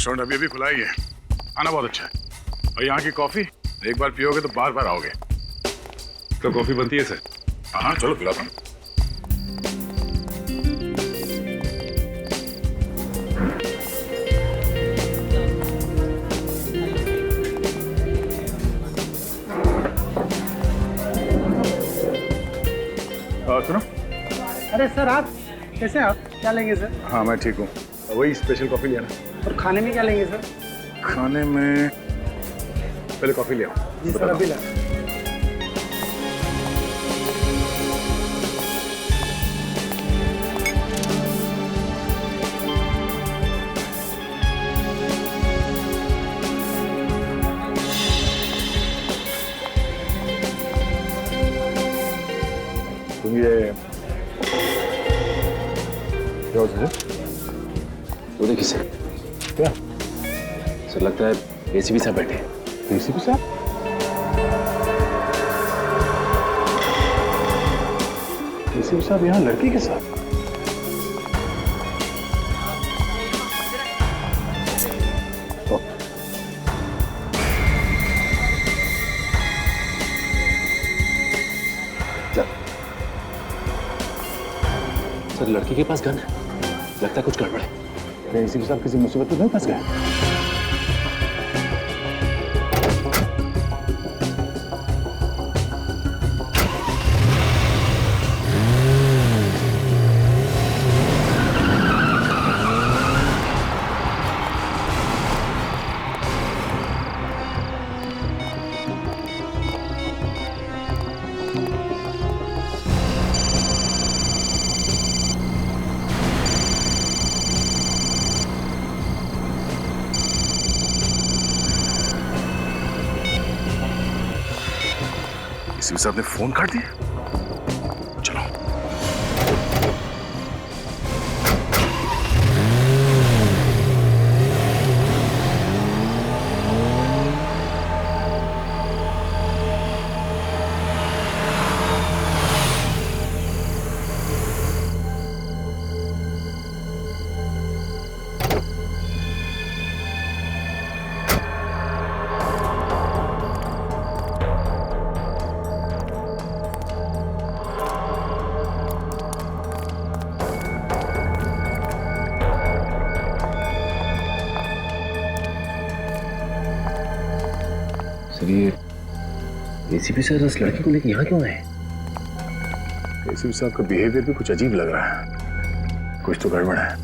Restaurant अभी अभी खुला ही है, खाना बहुत अच्छा है और यहाँ की कॉफी एक बार पियोगे तो बार बार आओगे। तो कॉफी बनती है सर? हाँ चलो पिलाता हूँ। सुनो। अरे सर आप कैसे हैं? आप क्या लेंगे सर? हाँ मैं ठीक हूँ, वही स्पेशल कॉफी लिया ना। और खाने में क्या लेंगे सर? खाने में पहले कॉफी ले आओ। जी सर अभी ला। तुम ये क्या होता है? वो देखिए सर। क्या? सर लगता है एसीपी साहब बैठे हैं। एसीपी साहब? एसीपी साहब यहाँ लड़की के साथ? सर लड़की के पास गन है, लगता है कुछ गड़बड़ है। एसीपी साहब किसी मुसीबत में नहीं फंस गए? एसीपी साहब ने फोन काट दिया। चलो सर ये एसीपी सर इस लड़की को लेकर यहाँ क्यों आए? एसीपी साहब का बिहेवियर भी कुछ अजीब लग रहा है, कुछ तो गड़बड़ है।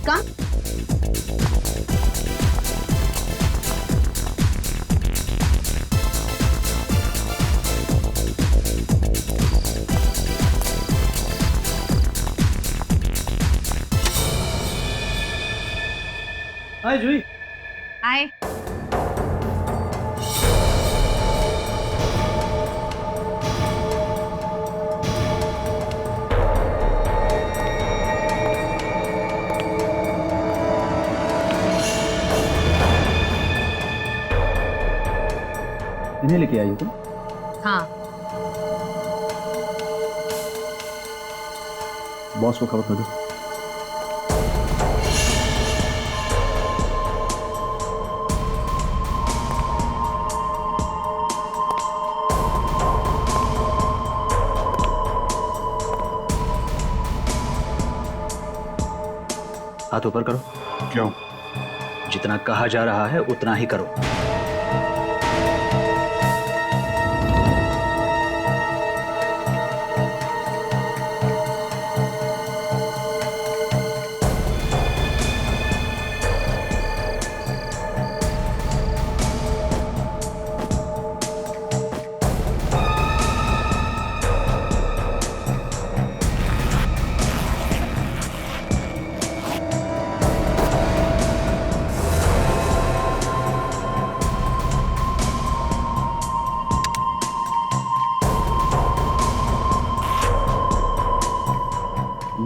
कम हाय जूही। हाय। इन्हें लेके आई हो तुम? हाँ बॉस को खबर कर दो। हाथ ऊपर करो। क्यों? जितना कहा जा रहा है उतना ही करो।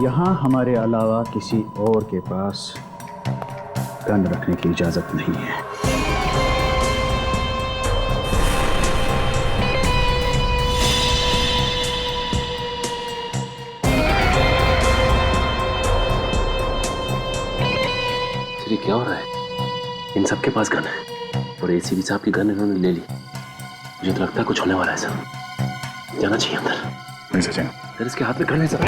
यहाँ हमारे अलावा किसी और के पास गन रखने की इजाजत नहीं है। क्या हो रहा है? इन सबके पास गन है और एसीपी साहब की गन इन्होंने ले ली। मुझे तो लगता है कुछ होने वाला है सर। जाना चाहिए अंदर। नहीं सचिन, सर इसके हाथ में गन है सर।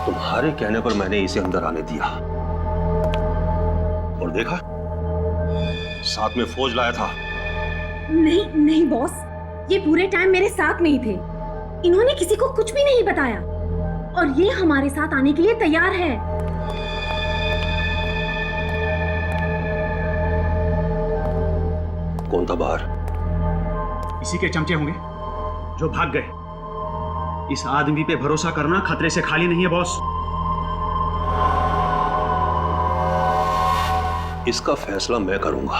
तुम्हारे कहने पर मैंने इसे अंदर आने दिया और देखा साथ में फौज लाया था। नहीं नहीं बॉस, ये पूरे टाइम मेरे साथ में ही थे। इन्होंने किसी को कुछ भी नहीं बताया और ये हमारे साथ आने के लिए तैयार है। कौन था बाहर? इसी के चमचे होंगे जो भाग गए। इस आदमी पे भरोसा करना खतरे से खाली नहीं है बॉस। इसका फैसला मैं करूंगा।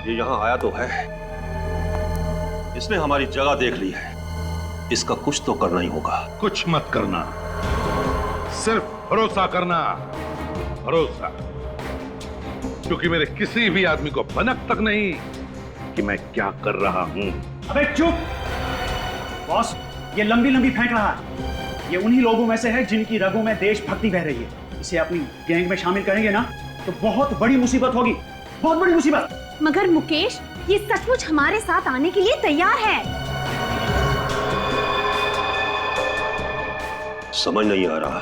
ये यहां आया तो है, इसने हमारी जगह देख ली है, इसका कुछ तो करना ही होगा। कुछ मत करना, सिर्फ भरोसा करना, भरोसा। क्योंकि मेरे किसी भी आदमी को भनक तक नहीं कि मैं क्या कर रहा हूं। अबे चुप बॉस, ये लंबी लंबी फेंक रहा है। ये उन्हीं लोगों में से है जिनकी रगों में देशभक्ति बह रही है। इसे अपनी गैंग में शामिल करेंगे ना तो बहुत बड़ी मुसीबत होगी, बहुत बड़ी मुसीबत। मगर मुकेश, ये सचमुच हमारे साथ आने के लिए तैयार है। समझ नहीं आ रहा,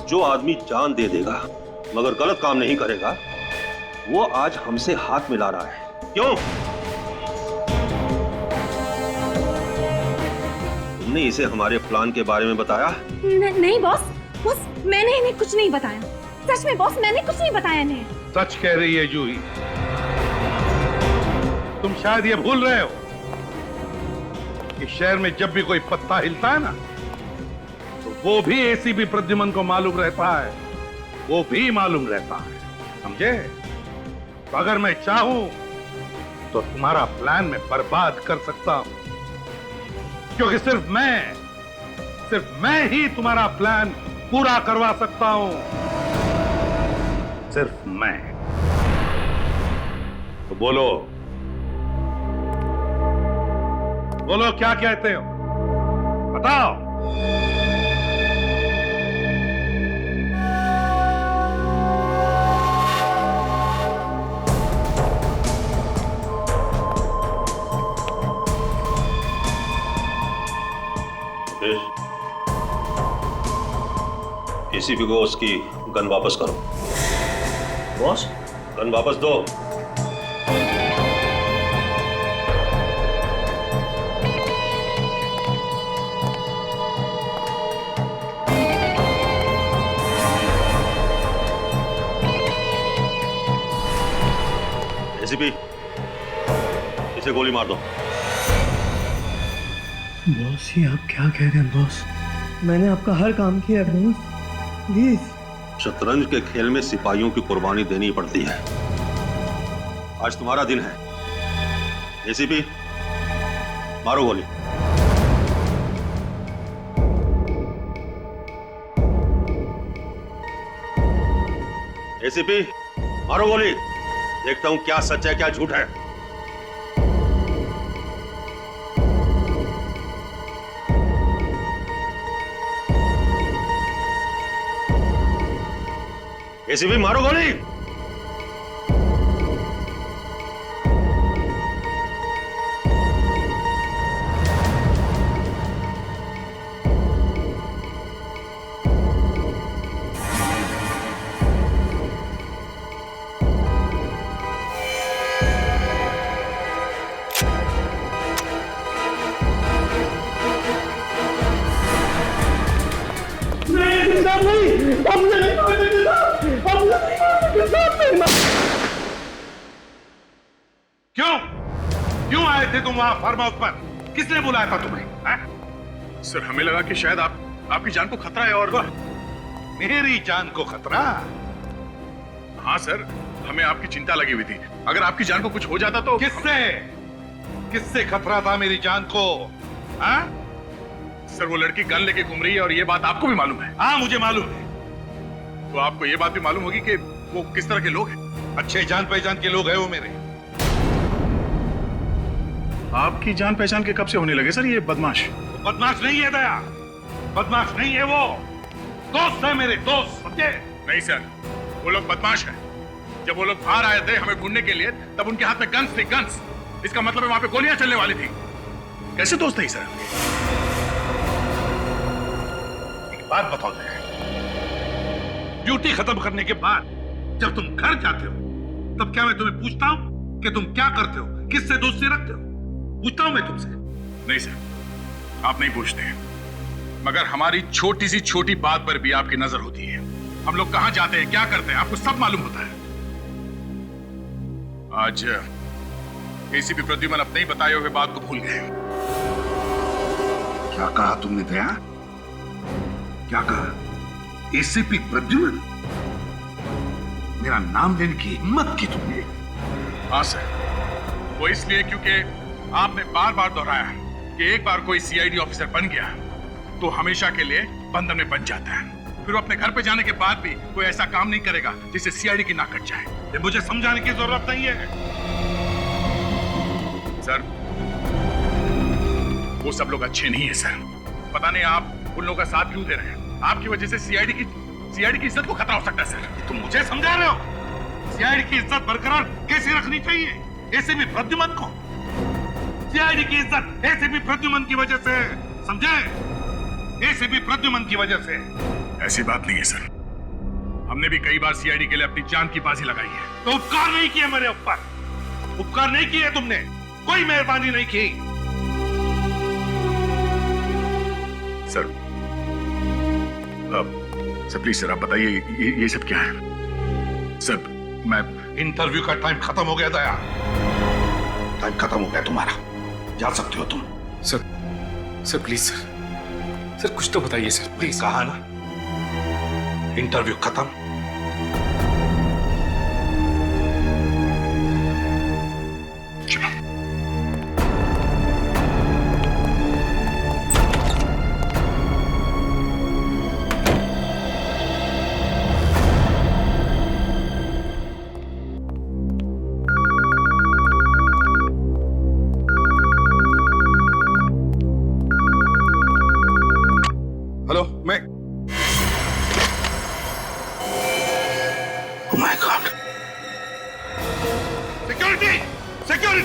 जो आदमी जान दे देगा मगर गलत काम नहीं करेगा, वो आज हमसे हाथ मिला रहा है। क्यों? तुमने इसे हमारे प्लान के बारे में बताया? नहीं बॉस, मैंने इन्हें कुछ नहीं बताया। सच में बॉस, मैंने कुछ नहीं बताया इन्हें। सच कह रही है जूही। तुम शायद ये भूल रहे हो कि शहर में जब भी कोई पत्ता हिलता है ना, तो वो भी एसीपी प्रद्युमन को मालूम रहता है, वो भी मालूम रहता है, समझे? तो अगर मैं चाहूं तो तुम्हारा प्लान मैं बर्बाद कर सकता हूं, क्योंकि सिर्फ मैं ही तुम्हारा प्लान पूरा करवा सकता हूं। सिर्फ मैं। तो बोलो क्या कहते हो? बताओ। एसीपी को उसकी गन वापस करो। बॉस, गन वापस दो। एसीपी, इसे गोली मार दो। बॉस, ये आप क्या कह रहे हैं बॉस? मैंने आपका हर काम किया है बॉस, प्लीज। शतरंज के खेल में सिपाहियों की कुर्बानी देनी पड़ती है। आज तुम्हारा दिन है। एसीपी, मारो गोली। एसीपी, मारो गोली। देखता हूं क्या सच है क्या झूठ है। एसीपी, मारो गोली। क्यों आए थे तुम वहां फार्म हाउस पर? किसने बुलाया था तुम्हें? सर हमें लगा कि शायद आपकी जान को खतरा है। और मेरी जान को खतरा? हाँ सर, हमें आपकी चिंता लगी हुई थी। अगर आपकी जान को कुछ हो जाता तो। किससे? किससे खतरा था मेरी जान को? हाँ? सर वो लड़की गन लेके घूम रही है और ये बात आपको भी मालूम है? हाँ मुझे मालूम है। तो आपको ये बात भी मालूम होगी कि वो किस तरह के लोग हैं? अच्छे जान पहचान के लोग हैं वो मेरे। आपकी जान पहचान के कब से होने लगे सर ये बदमाश? वो बदमाश नहीं है दया, बदमाश नहीं है वो, दोस्त है मेरे, दोस्त, समझे? नहीं सर, वो लोग बदमाश हैं। जब वो लोग बाहर आए थे हमें ढूंढने के लिए, तब उनके हाथ में गन्स थी, गन्स। इसका मतलब है वहां पे गोलियां चलने वाली थी। कैसे दोस्त है सर? एक बात बताओ दया, ड्यूटी खत्म करने के बाद जब तुम घर जाते हो, तब क्या मैं तुम्हें पूछता हूं कि तुम क्या करते हो, किससे दोस्ती रखते हो? पूछता हूं मैं तुमसे? नहीं सर, आप नहीं पूछते हैं, मगर हमारी छोटी सी छोटी बात पर भी आपकी नजर होती है। हम लोग कहां जाते हैं, क्या करते हैं, आपको सब मालूम होता है। आज एसीपी प्रद्युमन अपने ही बताए हुए बात को भूल गए। क्या कहा तुमने दया? क्या कहा? एसीपी प्रद्युमन? मेरा नाम लेने की हिम्मत की तुमने? हाँ सर, वो इसलिए क्योंकि आपने बार बार दोहराया कि एक बार कोई सीआईडी ऑफिसर बन गया तो हमेशा के लिए बंधन में बन जाता है। फिर वो अपने घर पे जाने के बाद भी कोई ऐसा काम नहीं करेगा जिससे सीआईडी की नाक कट जाए। ये मुझे समझाने की जरूरत नहीं है। सर वो सब लोग अच्छे नहीं है सर। पता नहीं आप उन लोगों का साथ क्यों दे रहे हैं। आपकी वजह से सीआईडी की इज्जत को खतरा हो सकता है सर। तुम मुझे समझा रहे हो? सीआईडी की इज्जत बरकरार कैसे रखनी चाहिए? एसीपी प्रद्युमन को सीआईडी की इज्जत एसीपी प्रद्युमन की वजह से, समझे? एसीपी प्रद्युमन की वजह से। ऐसी बात नहीं है सर, हमने भी कई बार सीआईडी के लिए अपनी जान की बाजी लगाई है। तो उपकार नहीं किए मेरे ऊपर, उपकार नहीं किए तुमने, कोई मेहरबानी नहीं की। सर सर प्लीज सर आप बताइए ये सब क्या है? सर मैं इंटरव्यू का टाइम खत्म हो गया दया, टाइम खत्म हो गया तुम्हारा, जा सकते हो तुम। सर प्लीज सर कुछ तो बताइए सर प्लीज। कहा ना इंटरव्यू खत्म। हेलो, मैं Oh my God! Security! Security!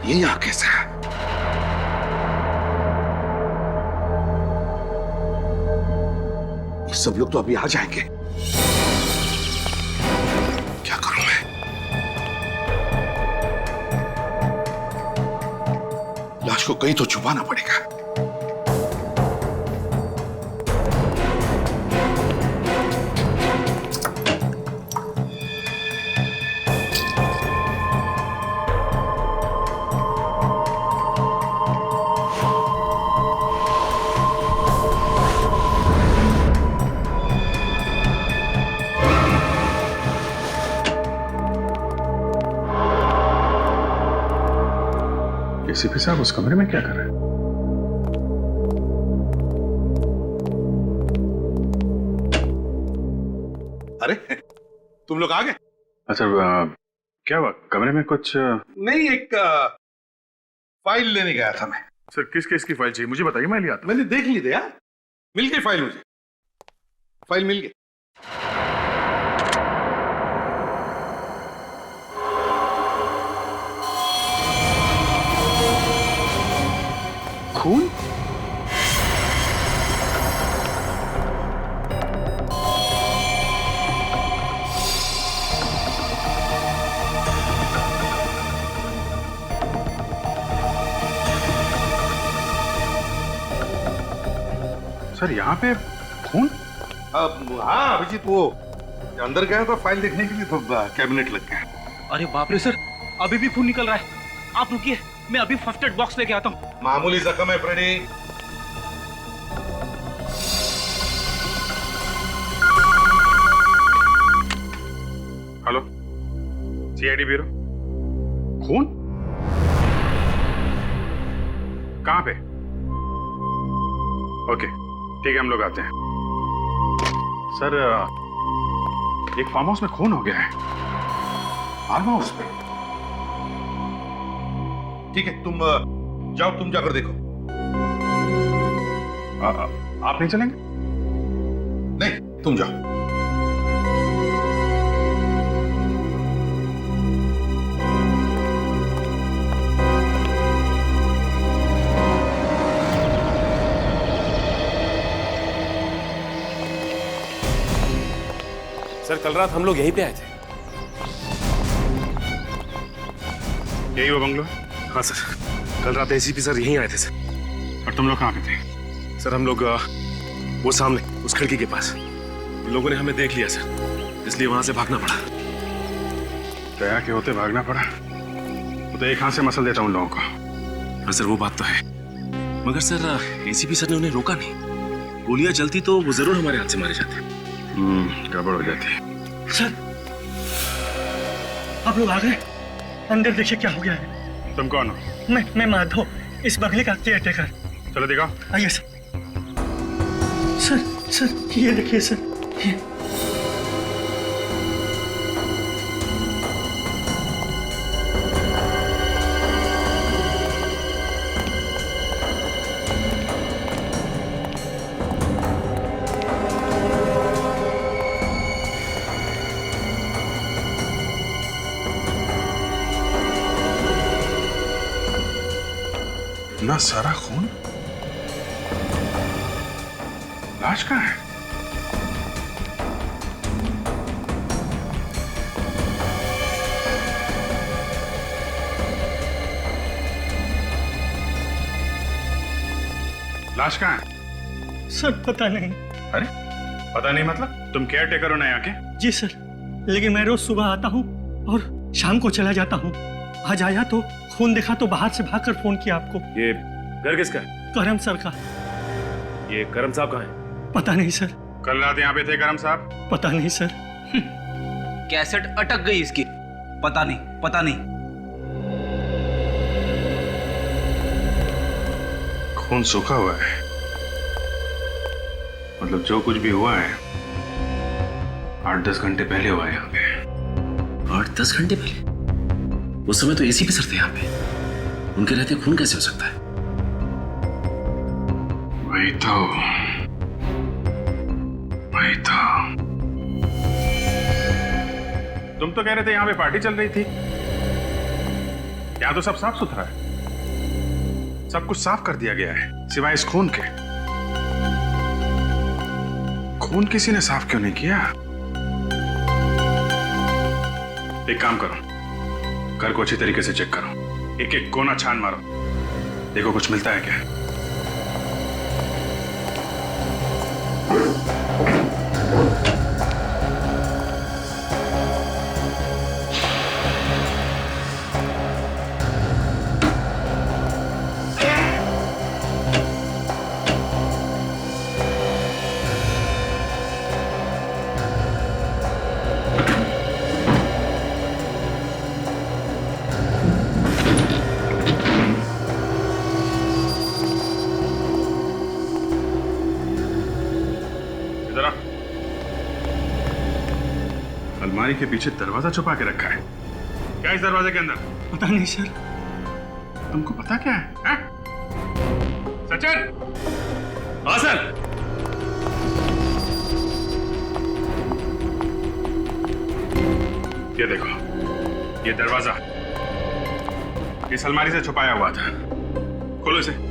ये यहाँ कैसे है? ये सब लोग तो अभी आ जाएंगे। क्या करूं मैं? लाश को कहीं तो छुपाना पड़ेगा। एसीपी साहब उस कमरे में क्या कर रहे हैं? अरे तुम लोग आ गए? अच्छा क्या हुआ कमरे में कुछ? नहीं, एक फाइल लेने गया था मैं। सर किस केस की फाइल चाहिए मुझे बताइए, मैं ले आता। मैंने देख ली दया, मिल गई फाइल, मुझे फाइल मिल गई। खून? सर यहाँ पे खून? हाँ अभिजीत, वो अंदर गया था फाइल देखने के लिए तो कैबिनेट लग गया। अरे बाप रे सर, अभी भी खून निकल रहा है। आप रुकिए, मैं अभी फर्स्ट एड बॉक्स लेके आता हूँ। मामूली जख्म है फ्रेडी। Hello, CID bureau. खून? कहाँ पे? ओके ठीक है, हम लोग आते हैं। सर एक फार्म हाउस में खून हो गया है। फार्म हाउस में? ठीक है, तुम जाओ, तुम जाकर देखो। आप नहीं चलेंगे? नहीं, तुम जाओ। सर कल रात हम लोग यहीं पे आए थे। यही वो बंगलो? हाँ सर, कल रात एसीपी सर यहीं आए थे सर। और तुम लोग कहाँ पे थे? सर हम लोग वो सामने उस खिड़की के पास। इन लोगों ने हमें देख लिया सर, इसलिए वहां से भागना पड़ा। दया के होते भागना पड़ा? वो तो एक हाथ से मसल देता हूँ उन लोगों को। हाँ सर वो बात तो है, मगर सर एसीपी सर ने उन्हें रोका नहीं। गोलियां चलती तो वो जरूर हमारे हाथ से मारे जाते। गड़बड़ हो जाती है। सर आप लोग आ गए? अंदर देखिए क्या हो गया है। तुम कौन हो? मैं माधव, इस बंगले का केयर टेकर। चलो दिखाओ। आइए सर। सर ये देखिए सर, ये इतना सारा खून? लाश कहाँ है? लाश कहाँ है? सर पता नहीं। अरे पता नहीं मतलब? तुम केयर टेकर हो ना यहाँ के? जी सर, लेकिन मैं रोज सुबह आता हूँ और शाम को चला जाता हूँ। आज आया तो खून देखा तो बाहर से भागकर फोन किया आपको। ये घर किसका है? करम सर का। ये करम साहब कहाँ है? पता नहीं सर। कल रात यहाँ पे थे करम साहब? पता नहीं सर। कैसेट अटक गई इसकी। पता नहीं। खून सूखा हुआ है, मतलब जो कुछ भी हुआ है 8-10 घंटे पहले हुआ है यहाँ पे। 8-10 घंटे पहले? उस समय तो एसीपी सर थे यहाँ पे, उनके रहते खून कैसे हो सकता है? वही तो। तुम तो कह रहे थे यहाँ पे पार्टी चल रही थी। यहाँ तो सब साफ सुथरा है, सब कुछ साफ कर दिया गया है सिवाय इस खून के। खून किसी ने साफ क्यों नहीं किया? एक काम करो, घर को अच्छी तरीके से चेक करो, एक एक कोना छान मारो, देखो कुछ मिलता है क्या। अलमारी के पीछे दरवाजा छुपा के रखा है। क्या इस दरवाजे के अंदर? पता नहीं सर। तुमको पता क्या है? सचिन! हाँ सर। ये देखो, ये दरवाजा इस अलमारी से छुपाया हुआ था। खोलो इसे।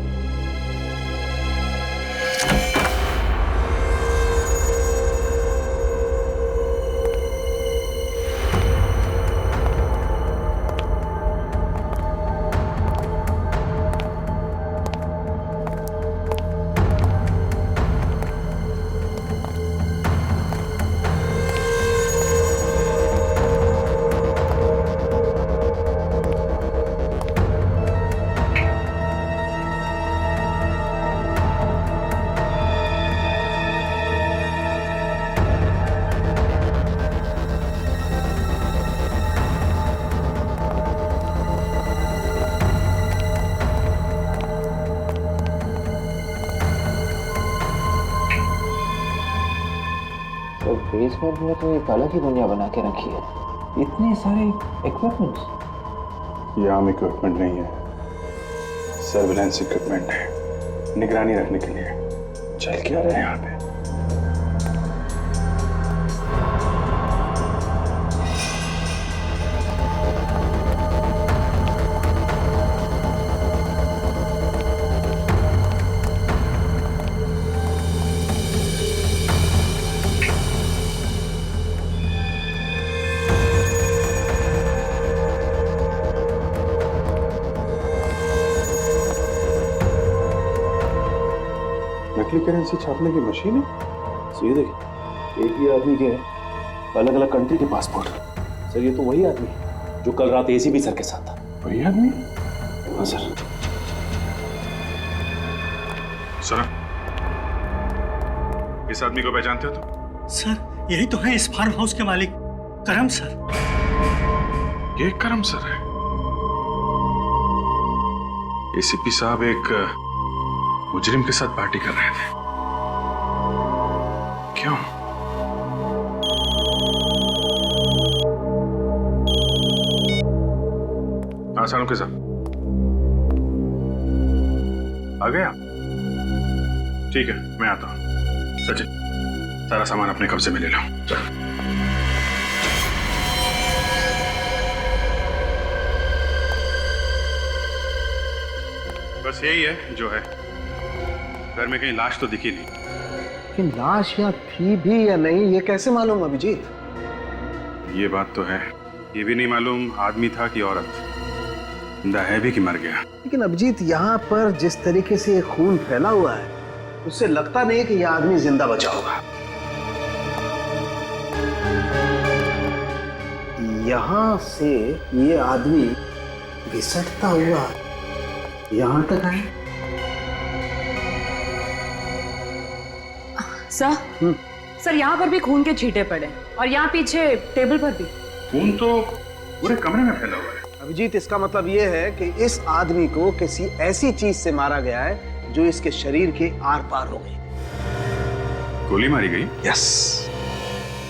बेसमेंट में तो एक अलग ही दुनिया बना के रखी है। इतने सारे इक्विपमेंट्स। ये आम इक्विपमेंट नहीं है, सर्विलेंस इक्विपमेंट है, निगरानी रखने के लिए। चल क्या रहे हैं यहाँ पे? नकली करेंसी छापने की मशीन है। सर ये देखिए, एक ही आदमी के अलग अलग कंट्री के पासपोर्ट। सर ये तो वही आदमी है जो कल रात एसीपी सर के साथ था। वही आदमी? हाँ सर। सर, इस आदमी को पहचानते हो तुम? सर यही तो है इस फार्म हाउस के मालिक, करम सर। ये करम सर है। एसीपी साहब एक मुजरिम के साथ पार्टी कर रहे थे। क्यों? आसानों के साथ आ गया? ठीक है, मैं आता हूं। सचिन, सारा सामान अपने कब्जे में ले लो। चल। बस यही है जो है। घर में कहीं लाश तो दिखी नहीं। कि लाश यहाँ थी भी या नहीं ये कैसे मालूम अभिजीत? ये बात तो है, ये भी नहीं मालूम आदमी था कि औरत। जिंदा है भी कि मर गया। लेकिन अभिजीत यहाँ पर जिस तरीके से खून फैला हुआ है उससे लगता नहीं कि यह आदमी जिंदा बचा होगा। यहाँ से ये आदमी घिसटता हुआ यहाँ तक आया। सर यहाँ पर भी खून के छींटे पड़े और यहाँ पीछे टेबल पर भी। खून तो पूरे कमरे में फैला हुआ है। अभिजीत, इसका मतलब ये है कि इस आदमी को किसी ऐसी चीज से मारा गया है जो इसके शरीर के आर पार हो गई। गोली मारी गई? यस,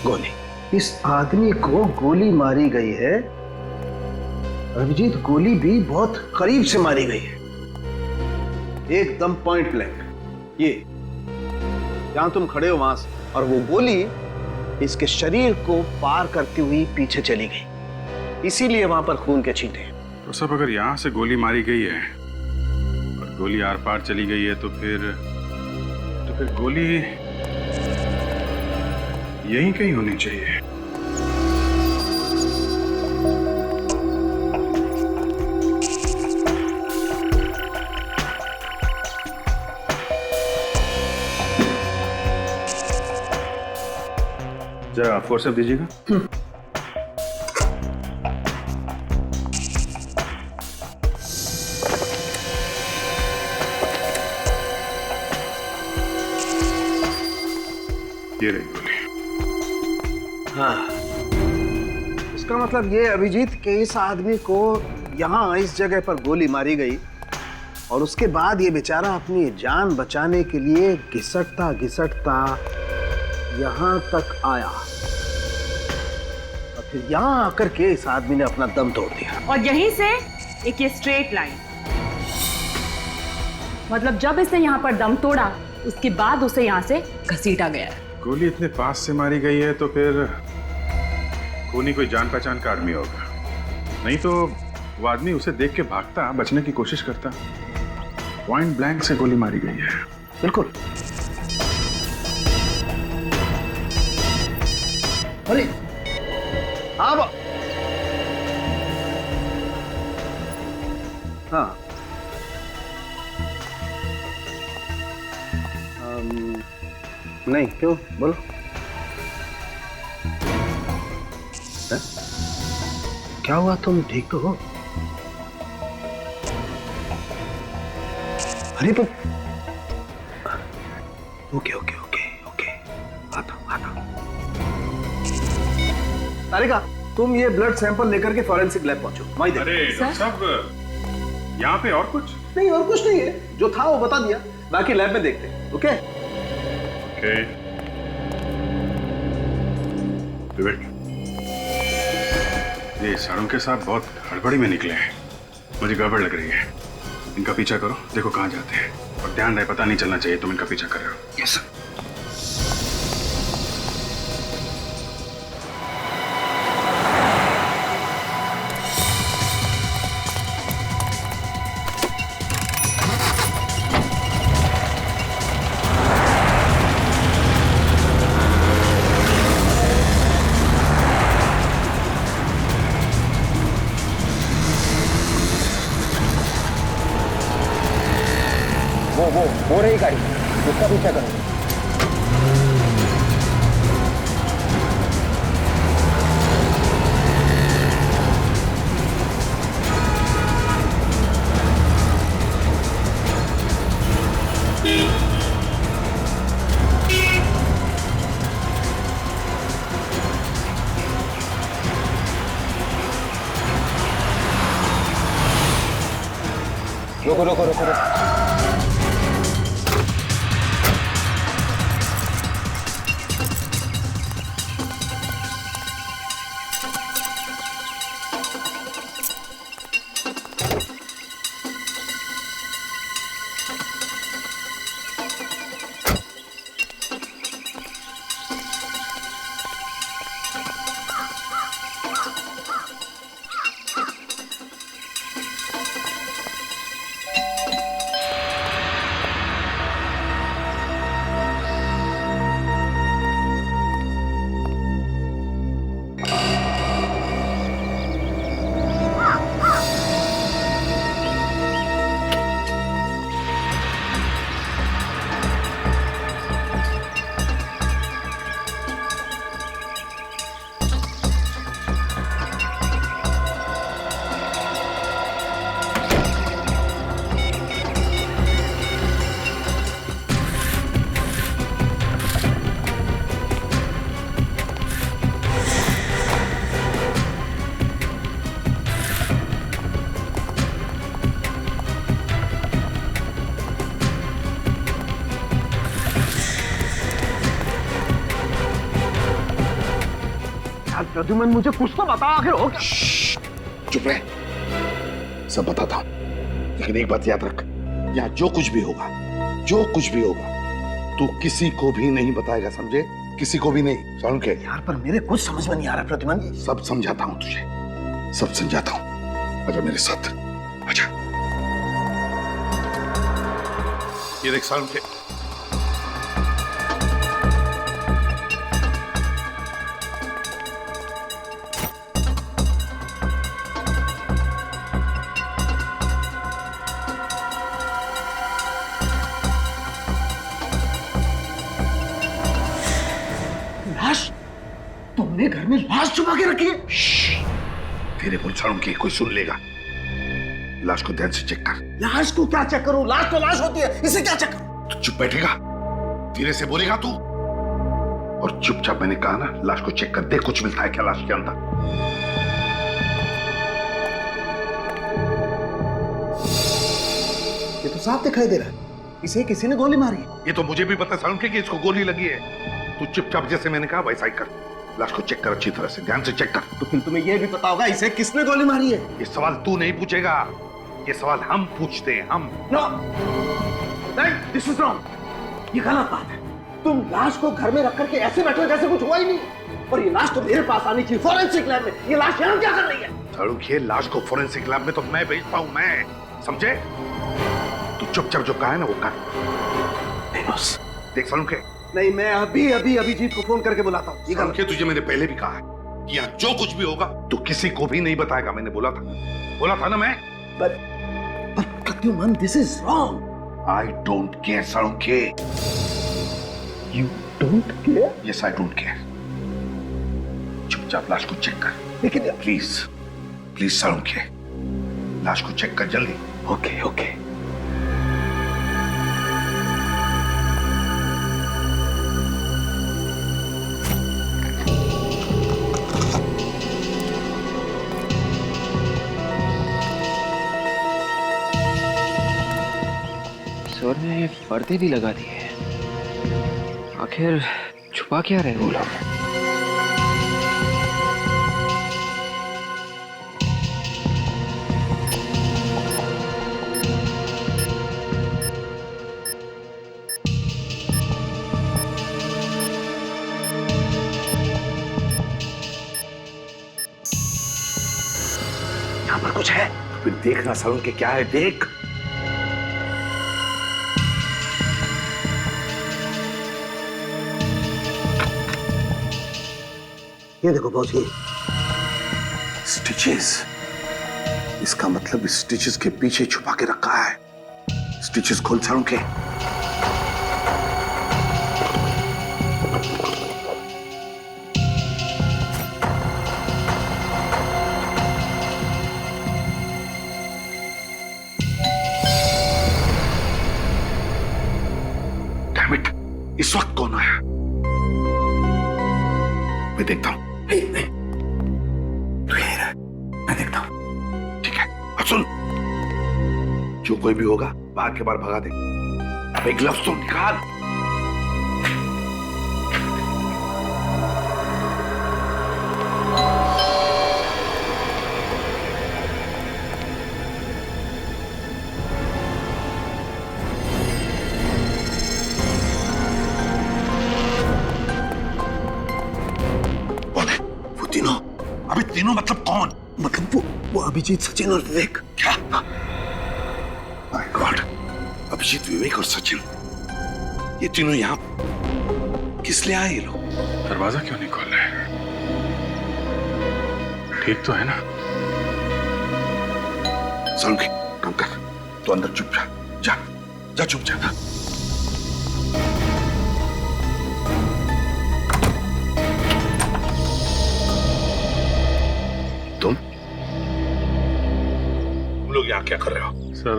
गोली। इस आदमी को गोली मारी गई है। अभिजीत, गोली भी बहुत करीब से मारी गई है, एकदम पॉइंट ब्लैंक। ये जहां तुम खड़े हो वहां से, और वो गोली इसके शरीर को पार करती हुई पीछे चली गई, इसीलिए वहां पर खून के छींटे। तो सब अगर यहां से गोली मारी गई है और गोली आर पार चली गई है तो फिर गोली यहीं कहीं होनी चाहिए। जरा फोर्स अप दीजिएगा। ये रही गोली। हाँ, इसका मतलब ये अभिजीत कि इस आदमी को यहाँ इस जगह पर गोली मारी गई और उसके बाद ये बेचारा अपनी जान बचाने के लिए घिसटता घिसटता यहाँ तक आया और फिर यहाँ आकर के इस आदमी ने अपना दम तोड़ दिया। और यहीं से एक ये स्ट्रेट लाइन, मतलब जब इसने यहाँ पर दम तोड़ा उसके बाद उसे यहाँ से घसीटा गया है। गोली इतने पास से मारी गई है तो फिर खूनी कोई जान पहचान का आदमी होगा, नहीं तो वो आदमी उसे देख के भागता, बचने की कोशिश करता। पॉइंट ब्लैंक से गोली मारी गई है। बिल्कुल। अरे हाँ हाँ, नहीं, क्यों, बोलो। है? क्या हुआ, तुम ठीक तो हो? अरे तो ओके ओके ओके ओके, आता तारिका, तुम ये ब्लड सैंपल लेकर के फॉरेंसिक लैब पहुंचो। अरे डॉक्टर साहब, यहाँ पे और कुछ नहीं? और कुछ नहीं है, जो था वो बता दिया, बाकी लैब में देखते हैं। Okay okay. विवेक, ये साड़ों के साथ बहुत हड़बड़ी में निकले हैं। मुझे गड़बड़ लग रही है। इनका पीछा करो, देखो कहाँ जाते हैं, और ध्यान रहे पता नहीं चलना चाहिए तुम इनका पीछा कर रहे हो। Yes sir. वो रही गाड़ी, उसका पीछा करो। रुको रुको रुको रुको। प्रद्युमन, मुझे कुछ तो बता आखिर हो क्या? चुप रह, सब बताता हूं, लेकिन एक बात याद रख, यहाँ जो कुछ भी होगा, तू किसी को भी नहीं बताएगा, समझे? किसी को भी नहीं। सुन के यार, पर मेरे कुछ समझ में नहीं आ रहा प्रद्युमन। सब समझाता हूं तुझे, सब समझाता हूं। आजा मेरे साथ, आजा। ये देख सारुण के, तुमने घर में लाश छुपा के रखी है? तेरे पुलिसवालों की कोई सुन लेगा। लाश को ध्यान से चेक कर। लाश को क्या चेक करूं? लाश तो लाश होती है, इसे क्या चेक करूं? तू चुप बैठेगा, धीरे से बोलेगा तू, और चुपचाप मैंने कहा ना, लाश को चेक कर, देख कुछ मिलता है क्या लाश के अंदर। ये तो साफ दिखाई दे रहा है, इसे किसी ने गोली मारी है। ये तो मुझे भी पता है कि इसको गोली लगी है। तू चुपचाप जैसे मैंने कहा वैसा ही कर, लाश को चेक कर, अच्छी तरह से ध्यान से चेक कर। तो फिर तुम्हें यह भी पता होगा इसे किसने गोली मारी है? ये सवाल तू नहीं पूछेगा, ये सवाल हम पूछते हैं, हम। नो, नहीं, दिस इज रॉन्ग, ये गलत बात है। तुम लाश को घर में रख करके ऐसे बैठे हो जैसे कुछ हुआ ही नहीं, और ये लाश तो मेरे पास आनी चाहिए फॉरेंसिक लैब में। ये लाश यहाँ क्या कर रही है? ये लाश को फॉरेंसिक लैब में तो मैं भेजता हूँ, मैं, समझे? तू चुपचाप जो कहा है ना वो कर। बस देख सारुण के, नहीं, मैं अभी अभिजीत को फोन करके बुलाता हूँ। ये के तुझे मैंने पहले भी कहा है कि यहाँ जो कुछ भी होगा तू किसी को भी नहीं बताएगा, मैंने बोला था ना मैं। But Pradyuman, this is wrong. I don't care, सारुण के। You don't care? Yes, I don't care. चुपचाप लाश को चेक कर। लेकिन प्लीज सारुण के, लाश को चेक कर जल्दी। ओके। सर ने ये पर्दे भी लगा दिए, आखिर छुपा क्या रहे वो लोग? यहाँ पर कुछ है तो फिर देखना सालून के क्या है, देख। ये देखो बॉस, ये स्टिचेस। इसका मतलब स्टिचेस के पीछे छुपा के रखा है। स्टिचेस खोल सालून के। डैम इट, इस वक्त कौन आया? मैं देखता हूं। नहीं नहीं, तू यहीं रह, मैं देखता हूं। ठीक है, अब सुन, जो कोई भी होगा बाहर के बाहर भगा दे। अबे ग्लव्स तो निकाल। अबे तीनों मतलब कौन? मतलब वो अभिजीत, सचिन और विवेक। क्या? माय गॉड, अभिजीत, विवेक और सचिन, ये तीनों यहाँ किस लिए आए ये लोग? दरवाजा क्यों नहीं खोल रहे? ठीक तो है ना? सालून के काम कर, तो अंदर चुप जा, जा जा चुप जा। तुम लोग यहाँ क्या कर रहे हो? सर,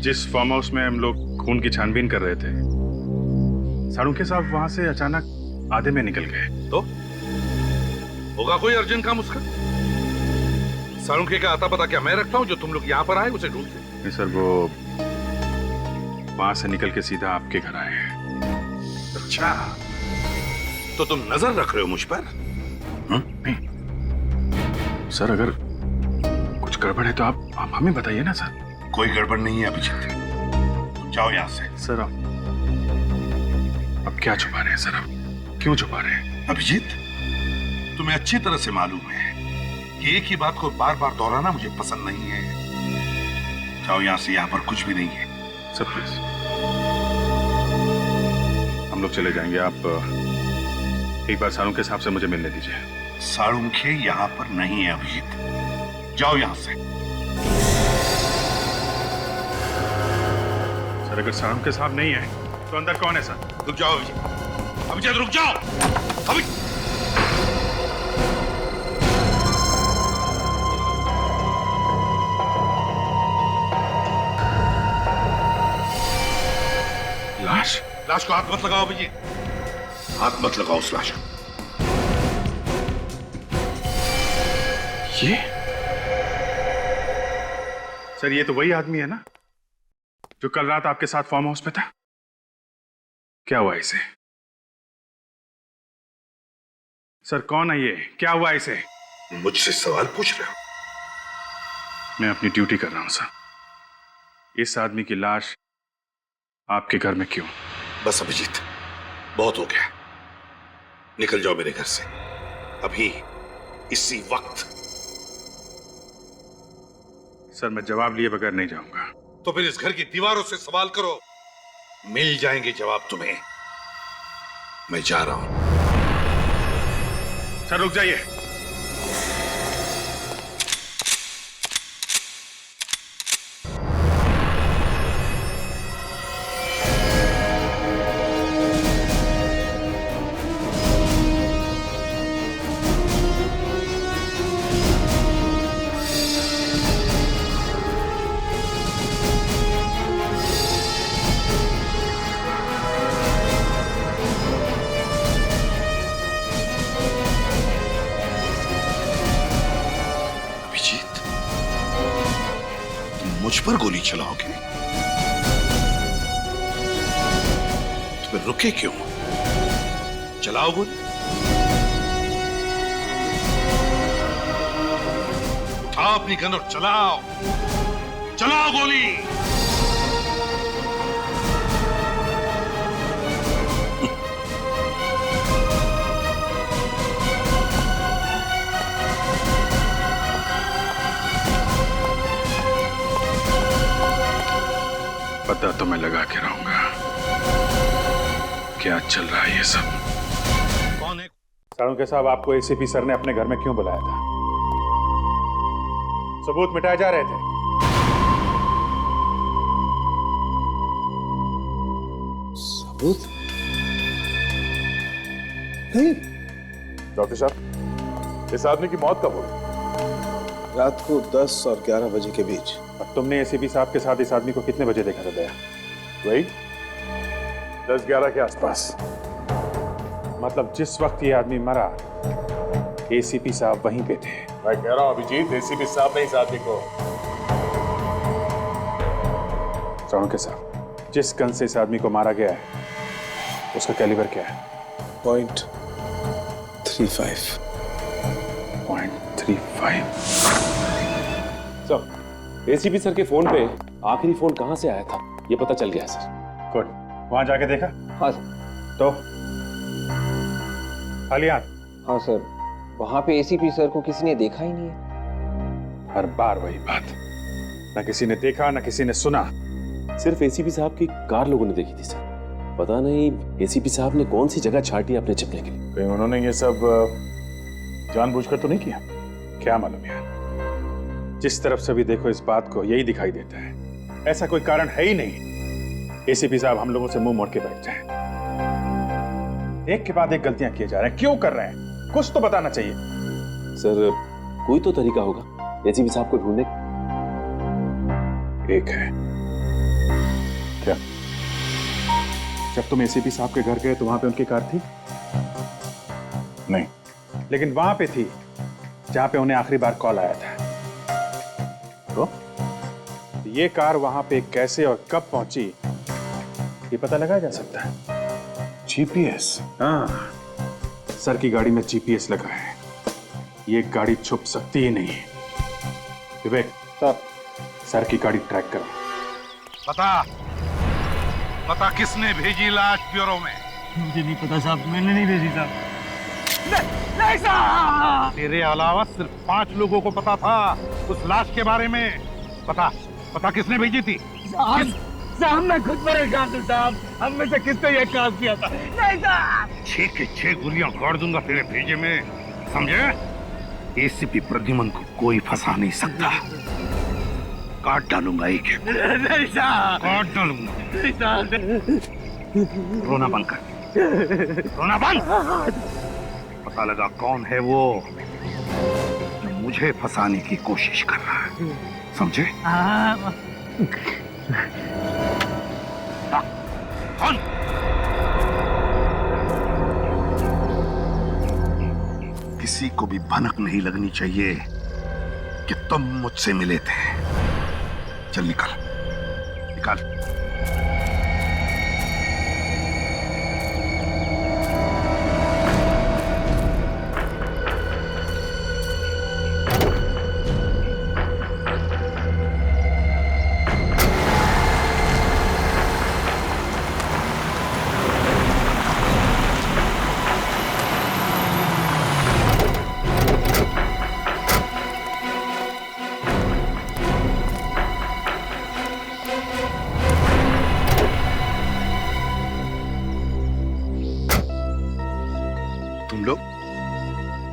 जिस फार्म हाउस में हम लोग खून की छानबीन कर रहे थे, साळुंखे साहब वहां से अचानक आधे में निकल गए। तो होगा कोई अर्जेंट काम उसका? साळुंखे का आता पता क्या मैं रखता हूँ जो तुम लोग यहाँ पर आए उसे ढूंढते? नहीं सर, वो वहां से निकल के सीधा आपके घर आए हैं। अच्छा, तो तुम नजर रख रहे हो मुझ पर? नहीं सर, अगर कुछ गड़बड़ है तो आप हमें बताइए ना सर। कोई गड़बड़ नहीं है अभिजीत, तुम जाओ यहाँ से। सर अब क्या छुपा रहे हैं सर? अब क्यों छुपा रहे हैं? अभिजीत, तुम्हें अच्छी तरह से मालूम है कि एक ही बात को बार बार दोहराना मुझे पसंद नहीं है। जाओ यहाँ से, यहाँ पर कुछ भी नहीं है। सर प्लीज, हम लोग चले जाएंगे। आप एक बार साळुंखे साहब से मुझे मिलने दीजिए। साळुंखे यहाँ पर नहीं है अभिजीत, जाओ यहाँ से। सर, अगर साळुंखे साहब नहीं है तो अंदर कौन है सर? रुक जाओ अभिजीत, अभिजीत रुक जाओ। लाश, लाश को हाथ मत लगाओ अभिजीत, हाथ मत लगाओ उस लाश को। ये सर, ये तो वही आदमी है ना जो कल रात आपके साथ फार्म हाउस पे था? क्या हुआ इसे? सर कौन है ये? क्या हुआ इसे? मुझसे सवाल पूछ रहे हो? मैं अपनी ड्यूटी कर रहा हूं सर। इस आदमी की लाश आपके घर में क्यों? बस अभिजीत, बहुत हो गया, निकल जाओ मेरे घर से अभी, इसी वक्त। सर, मैं जवाब लिए बगैर नहीं जाऊंगा। तो फिर इस घर की दीवारों से सवाल करो, मिल जाएंगे जवाब तुम्हें। मैं जा रहा हूं। सर रुक जाइए। मुझ पर गोली चलाओगे तो फिर रुके क्यों? चलाओ गोली, उठाओ अपनी गन और चलाओ, चलाओ गोली। पता तो मैं लगा के रहूंगा क्या चल रहा है ये सब। कौन है? साळुंखे साहब, आपको एसीपी सर ने अपने घर में क्यों बुलाया था? सबूत मिटाए जा रहे थे। सबूत नहीं। डॉक्टर साहब, इस आदमी की मौत कब हुई? रात को 10 और 11 बजे के बीच। और तुमने एसीपी साहब के साथ इस आदमी को कितने बजे देखा था दया? वही 10-11 के आसपास। मतलब जिस वक्त ये आदमी मरा एसीपी साहब वहीं पे थे। मैं कह रहा हूं अभिजीत, एसीपी साहब ने इस आदमी को। साळुंखे साहब, जिस गन से इस आदमी को मारा गया है उसका कैलिबर क्या है? .35। सर, एसीपी सर के फोन पे आखिरी फोन कहां से आया था ये पता चल गया सर। गुड। वहां जाके देखा? हाँ सर। तो खाली हाथ? हाँ सर, वहां पे एसीपी सर को किसी ने देखा ही नहीं है। हर बार वही बात, ना किसी ने देखा ना किसी ने सुना। सिर्फ एसीपी साहब की कार लोगों ने देखी थी सर। पता नहीं एसीपी साहब ने कौन सी जगह छाटी अपने छिपने के लिए। कहीं उन्होंने ये सब जानबूझकर तो नहीं किया? क्या मालूम यार, जिस तरफ से भी देखो इस बात को यही दिखाई देता है। ऐसा कोई कारण है ही नहीं एसीपी साहब हम लोगों से मुंह मोड़ के बैठ जाएं। एक के बाद एक गलतियां किए जा रहे हैं। क्यों कर रहे हैं? कुछ तो बताना चाहिए। सर, कोई तो तरीका होगा एसीपी साहब को ढूंढने का। एक है। क्या? जब तुम एसीपी साहब के घर गए तो वहां पे उनकी कार थी? नहीं, लेकिन वहां पे थी जहां पे उन्हें आखिरी बार कॉल आया था। तो ये कार वहां पे कैसे और कब पहुंची ये पता लगाया जा सकता है। जीपीएस? हाँ, सर की गाड़ी में जीपीएस लगा है। ये गाड़ी छुप सकती ही नहीं। विवेक, सर की गाड़ी ट्रैक करो। पता किसने भेजी लाश ब्यूरो में? मुझे नहीं पता साहब, मैंने नहीं भेजी साहब। नहीं साहब! तेरे अलावा सिर्फ 5 लोगों को पता था उस लाश के बारे में। पता किसने भेजी थी? साहब मैं खुद परेशान हूँ साहब, हम में से किसने ये काम किया था? नहीं साहब! 6 के 6 गोलियां गाड़ दूंगा तेरे भेजे में, समझे? एसीपी प्रद्युमन को कोई फंसा नहीं सकता। काट डालूंगा एक एक। नहीं साहब! काट डालूंगा। नहीं साहब! रोना बंद कर। रोना बंद। पता लगा कौन है वो जो मुझे फंसाने की कोशिश कर रहा है, समझे? कौन? किसी को भी भनक नहीं लगनी चाहिए कि तुम मुझसे मिले थे। चल निकल।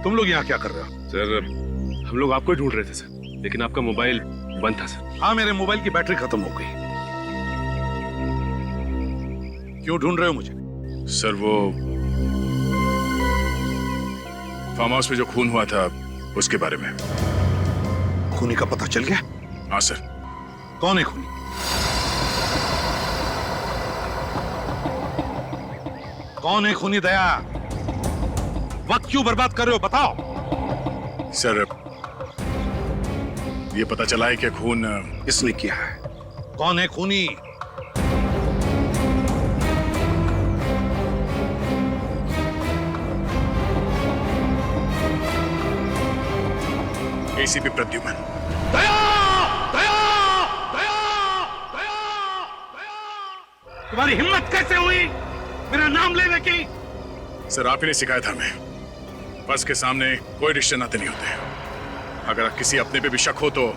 तुम लोग यहाँ क्या कर रहे हो? सर, हम लोग आपको ही ढूंढ रहे थे सर, लेकिन आपका मोबाइल बंद था सर। हाँ, मेरे मोबाइल की बैटरी खत्म हो गई। क्यों ढूंढ रहे हो मुझे? सर, वो फार्म हाउस में जो खून हुआ था उसके बारे में। खूनी का पता चल गया? हाँ सर। कौन है खूनी? कौन है खूनी? दया, वक्त क्यों बर्बाद कर रहे हो? बताओ। सर, ये पता चला है कि खून किसने किया है? कौन है खूनी? एसीपी प्रद्युमन। दया! दया! दया! दया! तुम्हारी हिम्मत कैसे हुई मेरा नाम लेने की? सर, आप ही ने सिखाया था हमें, बस के सामने कोई रिश्ते नाते नहीं होते। अगर किसी अपने पे भी शक हो तो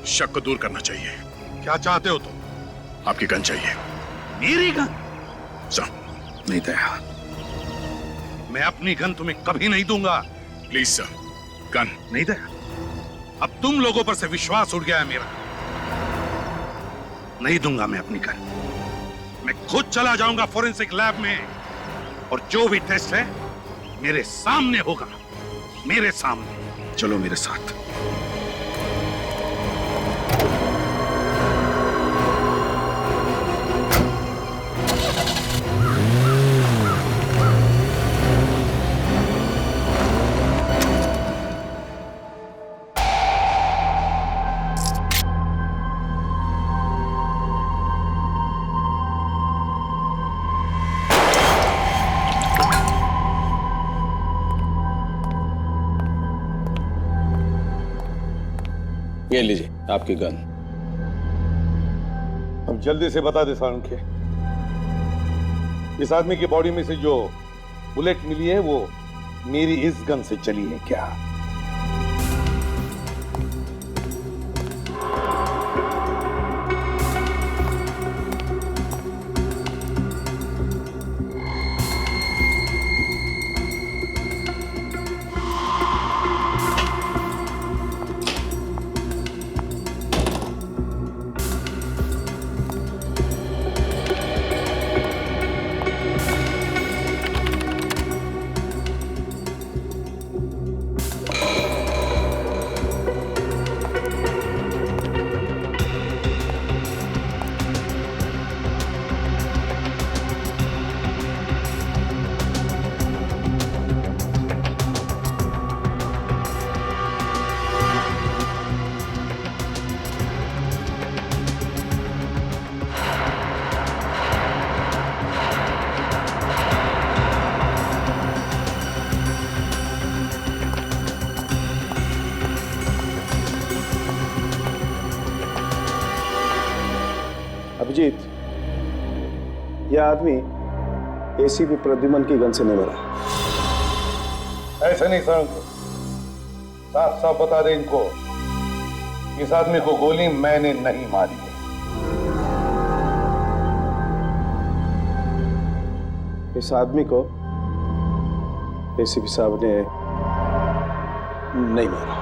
शक को दूर करना चाहिए। क्या चाहते हो तुम? आपकी गन चाहिए। मेरी गन? सर, नहीं दया, मैं अपनी गन तुम्हें कभी नहीं दूंगा। Please sir, gun. नहीं दया, अब तुम लोगों पर से विश्वास उड़ गया है मेरा। नहीं दूंगा मैं अपनी गन। मैं खुद चला जाऊंगा फोरेंसिक लैब में, और जो भी टेस्ट है मेरे सामने होगा, मेरे सामने। चलो मेरे साथ। ये लीजिए आपकी गन। अब जल्दी से बता दे सारंखे, इस आदमी की बॉडी में से जो बुलेट मिली है वो मेरी इस गन से चली है क्या? अभिजीत, यह आदमी एसीपी प्रद्युमन की गन से नहीं मरा। ऐसे नहीं सारंखे, साफ साफ बता दे इनको, इस आदमी को गोली मैंने नहीं मारी है। इस आदमी को एसीपी साहब ने नहीं मारा।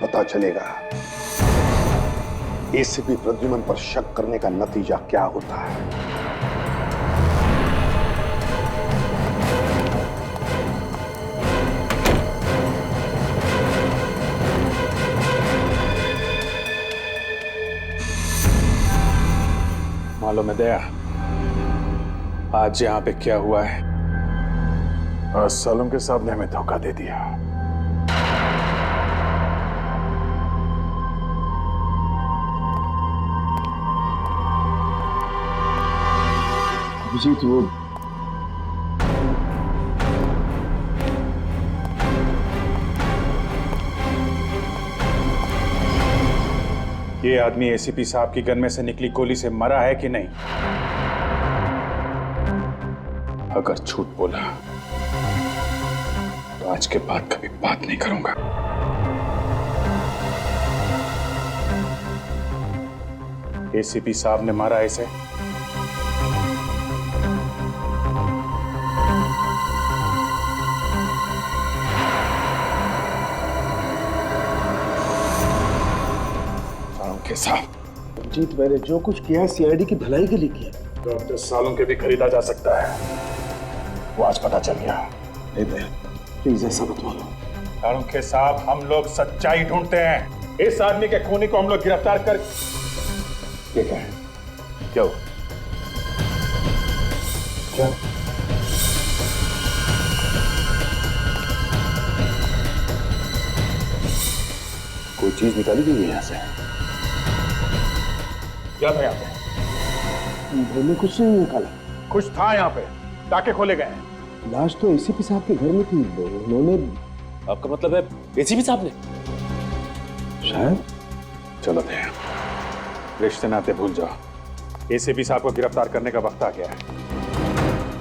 पता चलेगा एसीपी प्रद्युमन पर शक करने का नतीजा क्या होता है। मालूम है दया, आज यहाँ पे क्या हुआ है? आज सालम के साहब ने हमें धोखा दे दिया। अभिजीत, वो ये आदमी एसीपी साहब की गन में से निकली गोली से मरा है कि नहीं? अगर झूठ बोला तो आज के बाद कभी बात नहीं करूंगा। एसीपी साहब ने मारा इसे? साहब, जीत, मैंने जो कुछ किया सीआईडी की भलाई के लिए किया। डॉक्टर सालों के भी खरीदा जा सकता है, वो आज पता चल गया। नहीं भैया, प्लीज ऐसा मत बोलो। सालुंखे साहब, हम लोग सच्चाई ढूंढते हैं। इस आदमी के खूनी को हम लोग गिरफ्तार कर। ये क्या है? क्या हुआ? क्या? कोई चीज निकाली गई है यहाँ से? क्या था यहाँ पे? घर में कुछ नहीं निकाला। कुछ था यहाँ पे, टाके खोले गए। लाश तो एसीपी साहब के घर में थी, उन्होंने। आपका मतलब है एसीपी साहब ने? शायद। चलो भैया, रिश्ते नाते भूल जाओ, एसीपी साहब को गिरफ्तार करने का वक्त आ गया है।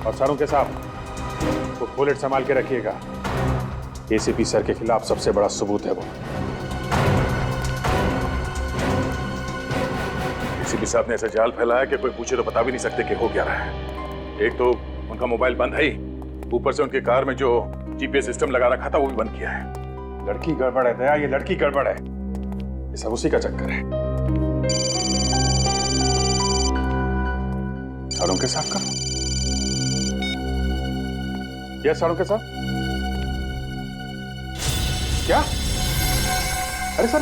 और सारों के साहब वो बुलेट संभाल के रखिएगा। एसीपी सर के खिलाफ सबसे बड़ा सबूत है वो। एसीपी साहब ने ऐसा जाल फैलाया कि कोई पूछे तो बता भी नहीं सकते कि हो क्या रहा है। एक तो उनका मोबाइल बंद है ही, ऊपर से उनके कार में जो जीपीएस सिस्टम लगा रखा था वो भी बंद किया है। लड़की गड़बड़ है दया, ये लड़की गड़बड़ है। ये सब उसी का चक्कर है। सारों के साथ का यस सारों के साथ क्या? अरे सर,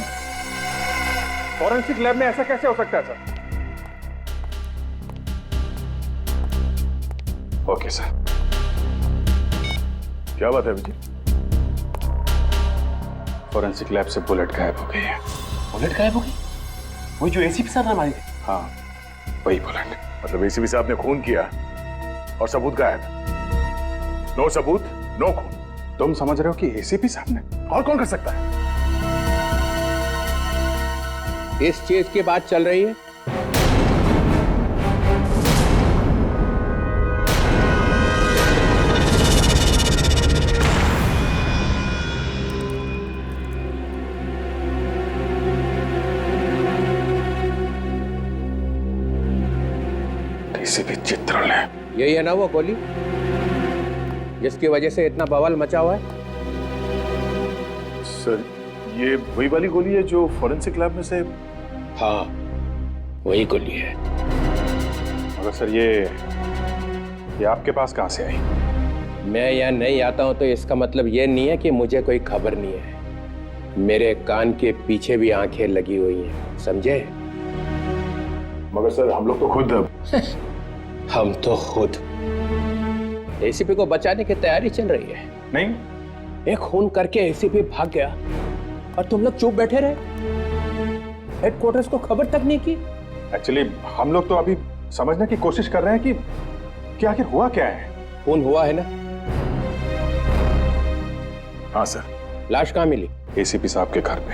फॉरेंसिक लैब में ऐसा कैसे हो सकता है सर? Okay sir. क्या बात है विजय? फॉरेंसिक लैब से बुलेट गायब हो गई है। बुलेट गायब हो गई? वही जो एसीपी साहब ने मारी थी? हाँ, वही बुलेट। मतलब एसीपी साहब ने खून किया और सबूत गायब। नो सबूत नो खून। तुम समझ रहे हो कि एसीपी साहब ने? और कौन कर सकता है? इस चीज की बात चल रही है। एसीपी चित्रण है। यही है ना वो गोली जिसकी वजह से इतना बवाल मचा हुआ है? सर, ये वही वाली गोली है जो फॉरेंसिक लैब में से? हाँ, वही गोली है। मगर सर ये आपके पास कहां से आई? मैं यहाँ नहीं आता हूं तो इसका मतलब ये नहीं है कि मुझे कोई खबर नहीं है। मेरे कान के पीछे भी आंखें लगी हुई हैं, समझे? मगर सर, हम लोग तो खुद हम तो खुद एसीपी को बचाने की तैयारी चल रही है। नहीं, एक खून करके एसीपी भाग गया और तुम लोग चुप बैठे रहे, हेडक्वार्टर्स को खबर तक नहीं की। एक्चुअली हम लोग तो अभी समझने की कोशिश कर रहे हैं कि आखिर हुआ क्या है। खून हुआ है ना? हाँ सर। लाश कहाँ मिली? एसीपी साहब के घर पे।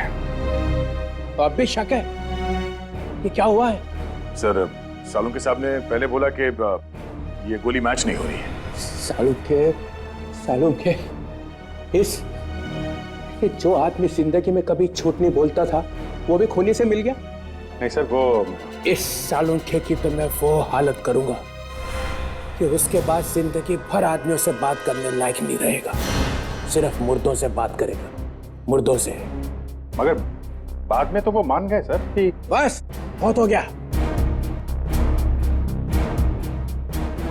तो अब भी शक है कि क्या हुआ है? सर, सालुंके साहब ने पहले बोला कि ये गोली मैच नहीं हो रही है। सालुंके इस जो आदमी जिंदगी में कभी झूठ नहीं बोलता था वो भी खूनी से मिल गया? नहीं सर, वो इस सालुंके की तो मैं वो हालत करूंगा कि उसके बाद जिंदगी भर आदमियों से बात करने लायक नहीं रहेगा। सिर्फ मुर्दों से बात करेगा, मुर्दों से। मगर बाद में तो वो मान गए सर कि बस बहुत हो गया।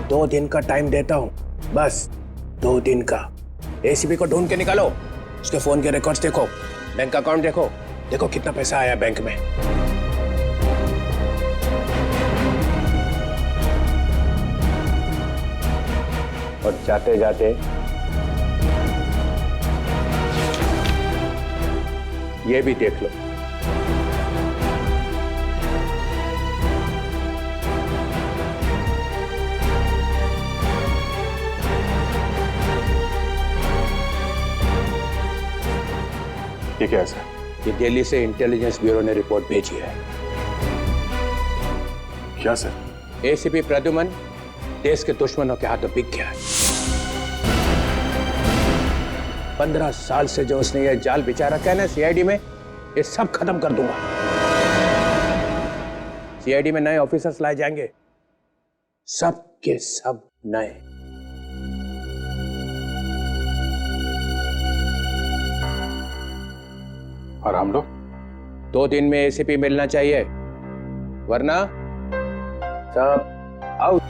2 दिन का टाइम देता हूं, बस 2 दिन का। एसीपी को ढूंढ के निकालो, उसके फोन के रिकॉर्ड्स देखो, बैंक अकाउंट देखो, देखो कितना पैसा आया बैंक में। और जाते जाते ये भी देख लो। ये क्या है सर? ये दिल्ली से इंटेलिजेंस ब्यूरो ने रिपोर्ट भेजी है। क्या सर? एसीपी प्रद्युमन देश के दुश्मनों के हाथों बिक गया है। 15 साल से जो उसने ये जाल बिछा रखा है ना सीआईडी में, ये सब खत्म कर दूंगा। सीआईडी में नए ऑफिसर्स लाए जाएंगे, सब के सब नए। और हम लोग 2 दिन में एसीपी मिलना चाहिए, वरना सब आउट।